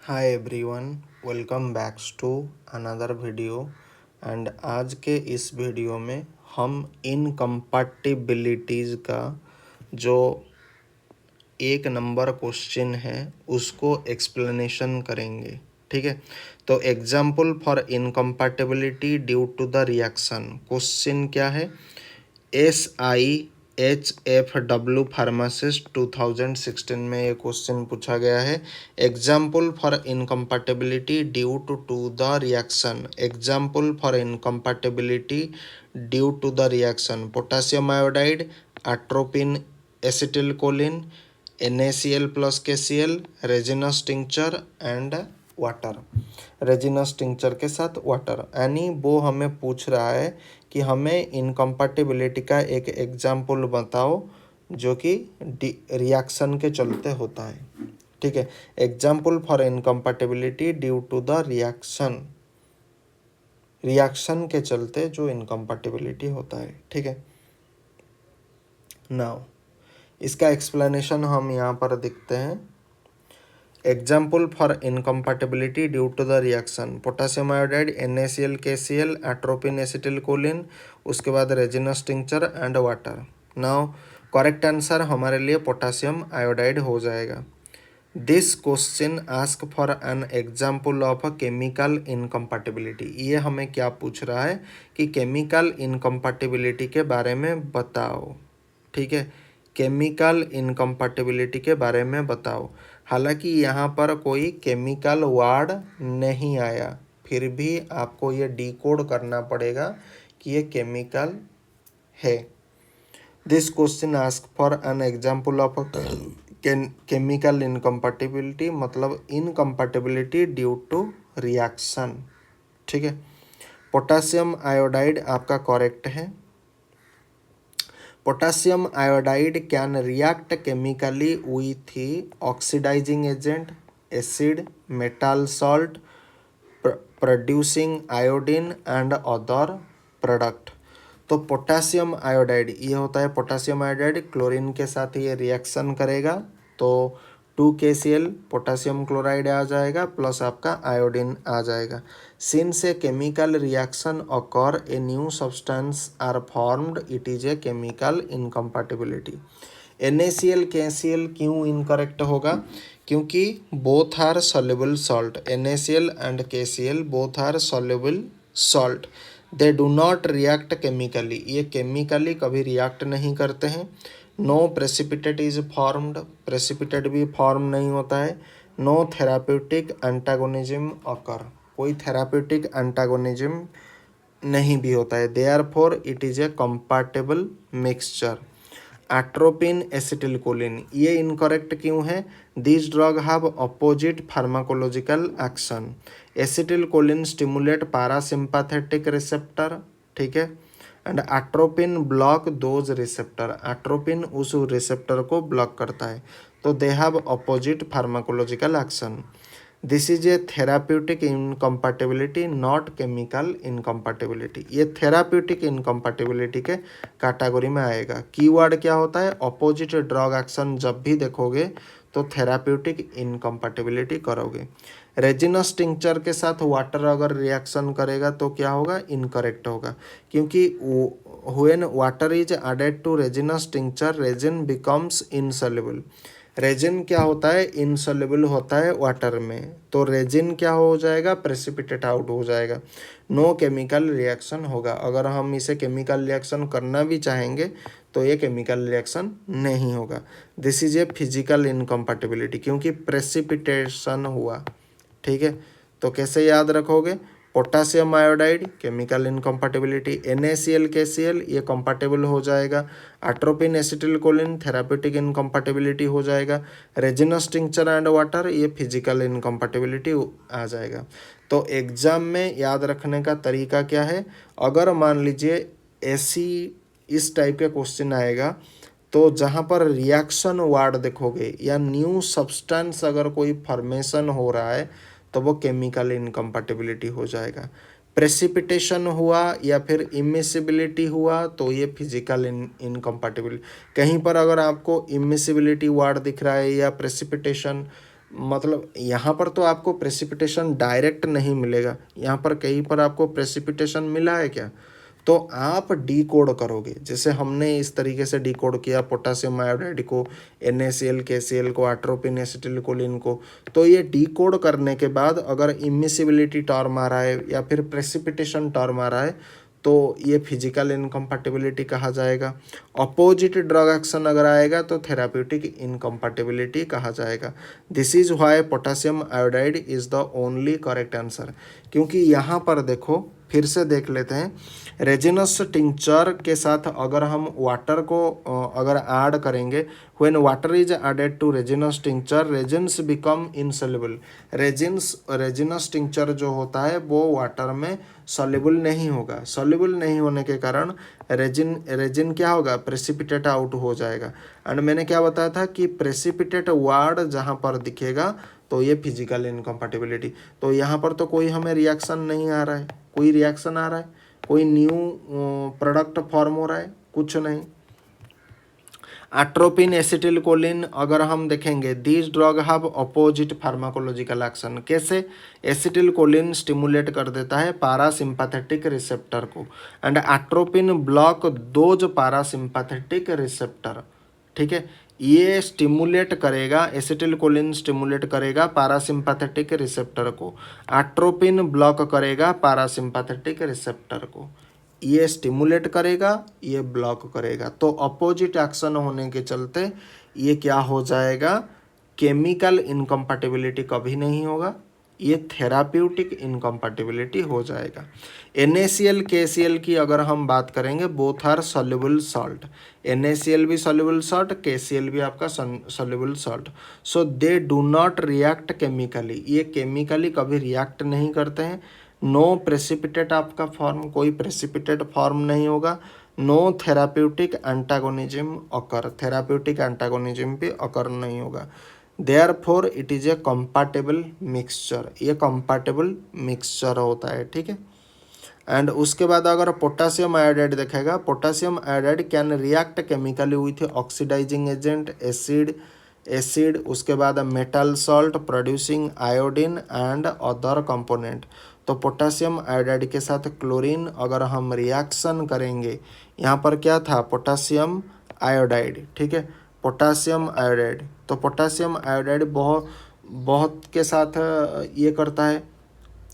Hi everyone, welcome backs to another video. And आज के इस वीडियो में हम इनकम्पैटिबिलिटीज़ का जो एक नंबर क्वेश्चन है उसको एक्सप्लेनेशन करेंगे। ठीक है, तो example for incompatibility due to the reaction. Question क्या है? SIHFW फार्मासिस्ट 2016 में ये क्वेश्चन पूछा गया है। Example for incompatibility due to the reaction. Example for incompatibility due to the reaction: potassium iodide, atropine acetylcholine, NaCl plus KCl, resinous tincture and water. Resinous tincture के साथ water, यानी वो हमें पूछ रहा है कि हमें इनकम्पैटिबिलिटी का एक एग्जाम्पल बताओ जो कि रिएक्शन के चलते होता है। ठीक है, example for incompatibility due to the reaction. Reaction के चलते जो इनकम्पैटिबिलिटी होता है। ठीक है, नाउ इसका एक्सप्लेनेशन हम यहाँ पर देखते हैं। Example for incompatibility due to the reaction: potassium iodide, NaCl KCl, atropine acetylcholine, उसके बाद resinous tincture and water. Now correct answer हमारे लिए पोटेशियम आयोडाइड हो जाएगा। This question ask for an example of a chemical incompatibility. ये हमें क्या पूछ रहा है कि केमिकल इनकम्पैटिबिलिटी के बारे में बताओ। ठीक है, केमिकल इनकम्पैटिबिलिटी के बारे में बताओ। हालांकि यहाँ पर कोई केमिकल वर्ड नहीं आया, फिर भी आपको ये डिकोड करना पड़ेगा कि ये केमिकल है। This question ask for an example of chemical incompatibility, मतलब इनकम्पैटिबिलिटी ड्यू टू रिएक्शन। ठीक है, पोटेशियम आयोडाइड आपका करेक्ट है। Potassium iodide can react chemically with oxidising agent, acid, metal salt, producing iodine and other product. तो potassium iodide ये होता है potassium iodide, chlorine के साथ ये रिएक्शन करेगा तो 2KCl पोटेशियम क्लोराइड आ जाएगा प्लस आपका आयोडीन आ जाएगा। Since a chemical reaction occur a new substance are formed, it is a chemical incompatibility. NaCl KCl क्यों इनकरेक्ट होगा? क्योंकि both are soluble salt. NaCl and KCl both are soluble salt. They do not react chemically, ये chemically कभी react नहीं करते हैं। No precipitate is formed, precipitate भी form नहीं होता है। नो थेराप्यूटिक एंटागोनिज्म अकर, कोई थेराप्यूटिक एंटागोनिज्म नहीं भी होता है। Therefore it is a compatible mixture. Atropine acetylcholine ये इनकरेक्ट क्यों है? This drug have opposite pharmacological action. Acetylcholine stimulate parasympathetic receptor, ठीक है, and atropine block those receptor, atropine उस रिसेप्टर को ब्लॉक करता है। तो they have opposite pharmacological action. This is a therapeutic incompatibility, not chemical incompatibility. ये therapeutic incompatibility के category में आएगा। कीवर्ड क्या होता है? अपोजिट ड्रग एक्शन जब भी देखोगे तो थेराप्यूटिक इनकम्पैटिबिलिटी करोगे। रेजिनस टिंचर के साथ वाटर अगर रिएक्शन करेगा तो क्या होगा? इनकरेक्ट होगा, क्योंकि when water is added to resinous tincture resin becomes insoluble. Resin क्या होता है? इनसॉल्युबल होता है वाटर में, तो रेजिन क्या हो जाएगा? प्रेसिपिटेट आउट हो जाएगा। नो केमिकल रिएक्शन होगा। अगर हम इसे केमिकल रिएक्शन करना भी चाहेंगे तो ये केमिकल रिएक्शन नहीं होगा। This is a physical incompatibility, क्योंकि प्रेसिपिटेशन हुआ। ठीक है, तो कैसे याद रखोगे? Potassium iodide chemical incompatibility, NaCl KCl ये कंपैटिबल हो जाएगा। एट्रोपिन एसिटिलकोलिन थेराप्यूटिक इनकम्पैटिबिलिटी हो जाएगा। रेजिनस टिंचर एंड वाटर ये फिजिकल इनकम्पैटिबिलिटी आ जाएगा। तो एग्जाम में याद रखने का तरीका क्या है? अगर मान लीजिए ऐसी इस टाइप के क्वेश्चन आएगा तो जहाँ पर रिएक्शन वर्ड देखोगे या न्यू सब्सटेंस अगर कोई फॉर्मेशन हो रहा है तो वो केमिकल इनकम्पैटिबिलिटी हो जाएगा। प्रेसिपिटेशन हुआ या फिर इमिसिबिलिटी हुआ तो ये फिजिकल इनकम्पैटिबिलिटी। कहीं पर अगर आपको इमिसिबिलिटी वर्ड दिख रहा है या प्रेसिपिटेशन मतलब यहाँ पर तो आपको प्रेसिपिटेशन डायरेक्ट नहीं मिलेगा, यहाँ पर कहीं पर आपको प्रेसिपिटेशन मिला है क्या, तो आप डिकोड करोगे। जैसे हमने इस तरीके से डिकोड किया पोटेशियम आयोडाइड को, NaCl KCl को, एट्रोपिन एसिटिलकोलिन को। तो ये डिकोड करने के बाद अगर इमिसिबिलिटी टर्म आ रहा है या फिर प्रेसिपिटेशन टर्म आ रहा है तो ये फिजिकल इनकम्पैटिबिलिटी कहा जाएगा। अपोजिट ड्रग एक्शन अगर आएगा तो थेराप्यूटिक इनकम्पैटिबिलिटी कहा जाएगा। This is why potassium iodide is the only correct answer. क्योंकि यहाँ पर देखो, फिर से देख लेते हैं, रेजिनस टिंचर के साथ अगर हम वाटर को अगर ऐड करेंगे, when water is added to resinous tincture resins become insoluble. Resinous tincture जो होता है वो वाटर में सॉल्युबल नहीं होगा। सॉल्युबल नहीं होने के कारण रेजिन क्या होगा, प्रेसिपिटेट आउट हो जाएगा। एंड मैंने क्या बताया था कि प्रेसिपिटेट वर्ड जहाँ पर दिखेगा तो ये फिजिकल इनकम्पैटिबिलिटी। तो यहाँ पर तो कोई हमें रिएक्शन नहीं आ रहा है, कोई रिएक्शन आ रहा है, कोई न्यू प्रोडक्ट फॉर्म हो रहा है, कुछ नहीं। एट्रोपिन एसिटिलकोलिन अगर हम देखेंगे, these drug have opposite pharmacological action. कैसे? एसिटिलकोलिन स्टिमुलेट कर देता है पारासिम्पैथेटिक रिसेप्टर को and atropine block those parasympathetic receptor. ठीक है, ये स्टिमुलेट करेगा, एसिटिलकोलिन स्टिमुलेट करेगा पारासिम्पैथेटिक रिसेप्टर को, एट्रोपिन ब्लॉक करेगा पारासिम्पैथेटिक रिसेप्टर को। ये स्टिमुलेट करेगा, ये ब्लॉक करेगा। तो अपोजिट एक्शन होने के चलते ये क्या हो जाएगा, केमिकल इनकम्पैटिबिलिटी कभी नहीं होगा, ये थेराप्यूटिक इनकम्पैटिबिलिटी हो जाएगा। NaCl KCl की अगर हम बात करेंगे, both are soluble salt. NaCl भी सॉल्युबल सॉल्ट, KCl भी आपका soluble salt. So they do not react chemically, ये केमिकली कभी रिएक्ट नहीं करते हैं। नो प्रेसिपिटेट आपका फॉर्म, कोई प्रेसिपिटेट फॉर्म नहीं होगा। No therapeutic antagonism occur, therapeutic antagonism भी अकर नहीं होगा। Therefore it is a compatible mixture, ये कंपैटिबल मिक्सचर होता है। ठीक है, एंड उसके बाद अगर पोटेशियम आयोडाइड देखेगा, potassium iodide can react chemically with oxidising agent, acid, उसके बाद metal salt producing iodine and other component. तो पोटेशियम आयोडाइड के साथ क्लोरीन अगर हम रिएक्शन करेंगे, यहाँ पर क्या था, पोटेशियम आयोडाइड। ठीक है, पोटेशियम आयोडाइड, तो पोटेशियम आयोडाइड बहुत के साथ ये करता है,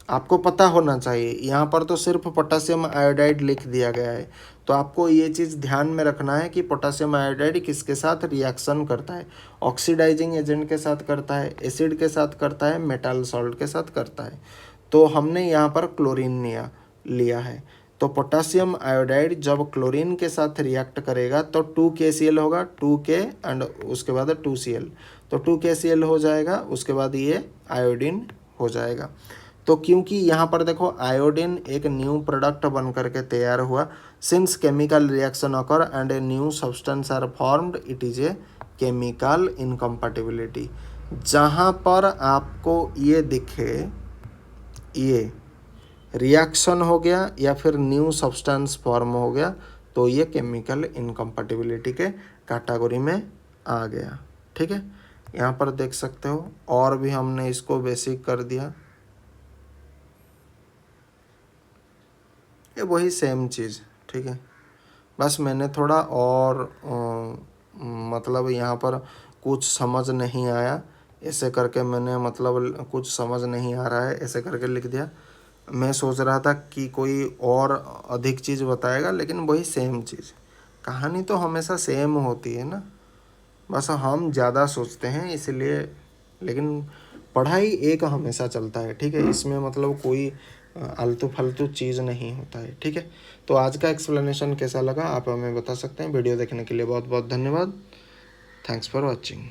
आपको पता होना चाहिए। यहाँ पर तो सिर्फ पोटेशियम आयोडाइड लिख दिया गया है, तो आपको ये चीज़ ध्यान में रखना है कि पोटेशियम आयोडाइड किसके साथ रिएक्शन करता है, ऑक्सीडाइजिंग एजेंट के साथ करता है, एसिड के साथ करता है, मेटल सॉल्ट के साथ करता है। तो हमने यहाँ पर क्लोरीन लिया है। तो पोटेशियम आयोडाइड जब क्लोरीन के साथ रिएक्ट करेगा तो 2KCl होगा, 2K एंड उसके बाद 2Cl, तो 2KCl हो जाएगा, उसके बाद ये आयोडीन हो जाएगा। तो क्योंकि यहाँ पर देखो आयोडीन एक न्यू प्रोडक्ट बन करके तैयार हुआ, since chemical reaction occur and a new substance are formed, it is a chemical incompatibility. जहाँ पर आपको ये दिखे ये रिएक्शन हो गया या फिर न्यू सब्सटेंस फॉर्म हो गया, तो ये केमिकल इनकम्पैटिबिलिटी के कैटेगरी में आ गया। ठीक है, यहाँ पर देख सकते हो, और भी हमने इसको बेसिक कर दिया, ये वही सेम चीज़। ठीक है, बस मैंने थोड़ा और मतलब यहाँ पर कुछ समझ नहीं आया ऐसे करके मैंने, मतलब कुछ समझ नहीं आ रहा है ऐसे करके लिख दिया। मैं सोच रहा था कि कोई और अधिक चीज़ बताएगा, लेकिन वही सेम चीज़, कहानी तो हमेशा सेम होती है ना, बस हम ज़्यादा सोचते हैं इसलिए, लेकिन पढ़ाई एक हमेशा चलता है। ठीक है, इसमें मतलब कोई आलतू फालतू चीज़ नहीं होता है। ठीक है, तो आज का एक्सप्लेनेशन कैसा लगा आप हमें बता सकते हैं। वीडियो देखने के लिए बहुत बहुत धन्यवाद। Thanks for watching.